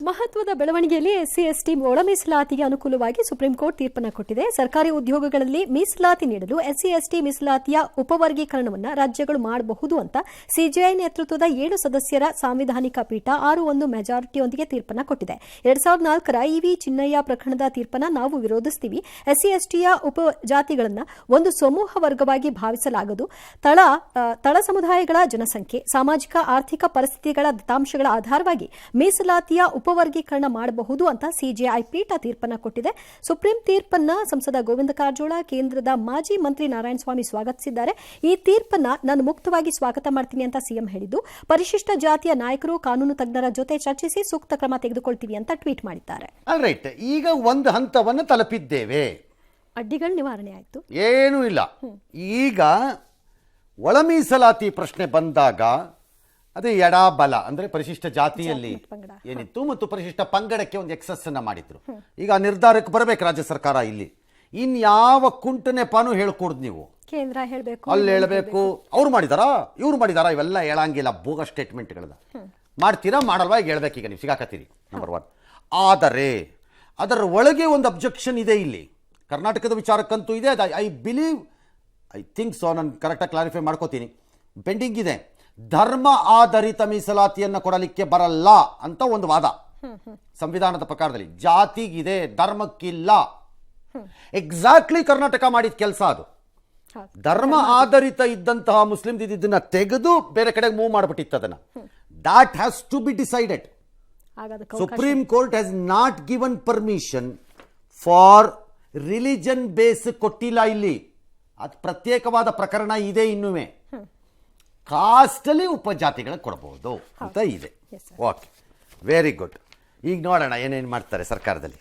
ಮಹತ್ವದ ಬೆಳವಣಿಗೆಯಲ್ಲಿ SC ST ಒಳ ಮೀಸಲಾತಿಗೆ ಅನುಕೂಲವಾಗಿ ಸುಪ್ರೀಂ ಕೋರ್ಟ್ ತೀರ್ಪನ್ನು ಕೊಟ್ಟಿದೆ. ಸರ್ಕಾರಿ ಉದ್ಯೋಗಗಳಲ್ಲಿ ಮೀಸಲಾತಿ ನೀಡಲು ಎಸ್ಸಿ ಎಸ್ಟಿ ಮೀಸಲಾತಿಯ ಉಪವರ್ಗೀಕರಣವನ್ನು ರಾಜ್ಯಗಳು ಮಾಡಬಹುದು ಅಂತ ಸಿಜೆಐ ನೇತೃತ್ವದ 7 ಸದಸ್ಯರ ಸಾಂವಿಧಾನಿಕ ಪೀಠ 6-1 ಮೆಜಾರಿಟಿಯೊಂದಿಗೆ ತೀರ್ಪನ್ನು ಕೊಟ್ಟಿದೆ. 2004ರ ಇವಿ ಚಿನ್ನಯ್ಯ ಪ್ರಕರಣದ ತೀರ್ಪನ್ನು ನಾವು ವಿರೋಧಿಸುತ್ತೀವಿ. ಎಸ್ಸಿ ಎಸ್ಟಿಯ ಉಪಜಾತಿಗಳನ್ನು ಒಂದು ಸಮೂಹ ವರ್ಗವಾಗಿ ಭಾವಿಸಲಾಗದು. ತಳ ಸಮುದಾಯಗಳ ಜನಸಂಖ್ಯೆ, ಸಾಮಾಜಿಕ ಆರ್ಥಿಕ ಪರಿಸ್ಥಿತಿಗಳ ದತ್ತಾಂಶಗಳ ಆಧಾರವಾಗಿ ಮೀಸಲಾತಿಯ ಉಪವರ್ಗೀಕರಣ ಮಾಡಬಹುದು ಅಂತ ಸಿಜೆಐ ಪೀಠ ತೀರ್ಪನ್ನು ಕೊಟ್ಟಿದೆ. ಸುಪ್ರೀಂ ತೀರ್ಪನ್ನು ಸಂಸದ ಗೋವಿಂದ ಕಾರಜೋಳ, ಕೇಂದ್ರದ ಮಾಜಿ ಮಂತ್ರಿ ನಾರಾಯಣಸ್ವಾಮಿ ಸ್ವಾಗತಿಸಿದ್ದಾರೆ. ಈ ತೀರ್ಪನ್ನ ನಾನು ಮುಕ್ತವಾಗಿ ಸ್ವಾಗತ ಮಾಡ್ತೀನಿ ಅಂತ ಸಿಎಂ ಹೇಳಿದ್ದು, ಪರಿಶಿಷ್ಟ ಜಾತಿಯ ನಾಯಕರು ಕಾನೂನು ತಜ್ಞರ ಜೊತೆ ಚರ್ಚಿಸಿ ಸೂಕ್ತ ಕ್ರಮ ತೆಗೆದುಕೊಳ್ತೀವಿ ಅಂತ ಟ್ವೀಟ್ ಮಾಡಿದ್ದಾರೆ. ಈಗ ಒಂದು ಹಂತವನ್ನು ತಲುಪಿದ್ದೇವೆ, ಅಡ್ಡಿಗಳು ನಿವಾರಣೆ ಆಯಿತು, ಏನೂ ಇಲ್ಲ. ಈಗ ಒಳ ಮೀಸಲಾತಿ ಪ್ರಶ್ನೆ ಬಂದಾಗ ಅದೇ ಎಡಬಲ ಅಂದ್ರೆ ಪರಿಶಿಷ್ಟ ಜಾತಿಯಲ್ಲಿ ಏನಿತ್ತು ಮತ್ತು ಪರಿಶಿಷ್ಟ ಪಂಗಡಕ್ಕೆ ಒಂದು ಎಕ್ಸಸ್ ಅನ್ನ ಮಾಡಿದ್ರು. ಈಗ ನಿರ್ಧಾರಕ್ಕೆ ಬರಬೇಕು ರಾಜ್ಯ ಸರ್ಕಾರ. ಇಲ್ಲಿ ಇನ್ಯಾವ ಕುಂಟನೆಪಾನು ಹೇಳ್ಕೊಡ್ದು ನೀವು, ಕೇಂದ್ರ ಹೇಳಬೇಕು, ಅಲ್ಲಿ ಹೇಳಬೇಕು, ಅವ್ರು ಮಾಡಿದಾರಾ ಇವ್ರು ಮಾಡಿದಾರಾ, ಇವೆಲ್ಲ ಹೇಳಂಗಿಲ್ಲ. ಬೋಗ ಸ್ಟೇಟ್ಮೆಂಟ್ಗಳದ ಮಾಡ್ತೀರಾ ಮಾಡಲ್ವಾ ಈಗ ಹೇಳ್ಬೇಕು. ಈಗ ನೀವು ಸಿಗಾಕತ್ತೀರಿ ನಂಬರ್ 1. ಆದರೆ ಅದರ ಒಳಗೆ ಒಂದು ಅಬ್ಜೆಕ್ಷನ್ ಇದೆ. ಇಲ್ಲಿ ಕರ್ನಾಟಕದ ವಿಚಾರಕ್ಕಂತೂ ಇದೆ. ಐ ಥಿಂಕ್ ಸೊ, ನಾನು ಕರೆಕ್ಟಾಗಿ ಕ್ಲಾರಿಫೈ ಮಾಡ್ಕೋತೀನಿ. ಪೆಂಡಿಂಗ್ ಇದೆ. ಧರ್ಮ ಆಧಾರಿತ ಮೀಸಲಾತಿಯನ್ನು ಕೊಡಲಿಕ್ಕೆ ಬರಲ್ಲ ಅಂತ ಒಂದು ವಾದ ಸಂವಿಧಾನದ ಪ್ರಕಾರದಲ್ಲಿ. ಜಾತಿಗಿದೆ, ಧರ್ಮಕ್ಕಿಲ್ಲ. ಎಕ್ಸಾಕ್ಟ್ಲಿ ಕರ್ನಾಟಕ ಮಾಡಿದ ಕೆಲಸ ಅದು. ಧರ್ಮ ಆಧಾರಿತ ಇದ್ದಂತಹ ಮುಸ್ಲಿಂ ಇದನ್ನ ತೆಗೆದು ಬೇರೆ ಕಡೆಗೆ ಮೂವ್ ಮಾಡಿಬಿಟ್ಟಿತ್ತು. ಅದನ್ನ that has to be decided. Supreme court has not given permission for religion base ಕೊಟ್ಟಿಲ್ಲ. ಇಲ್ಲಿ ಅದು ಪ್ರತ್ಯೇಕವಾದ ಪ್ರಕರಣ ಇದೆ. ಇನ್ನುವೆ ಕಾಸ್ಟಲ್ಲಿ ಉಪಜಾತಿಗಳಿಗೆ ಕೊಡಬಹುದು ಅಂತ ಇದೆ. Okay, very good. ಈಗ ನೋಡೋಣ ಏನೇನು ಮಾಡ್ತಾರೆ ಸರ್ಕಾರದಲ್ಲಿ.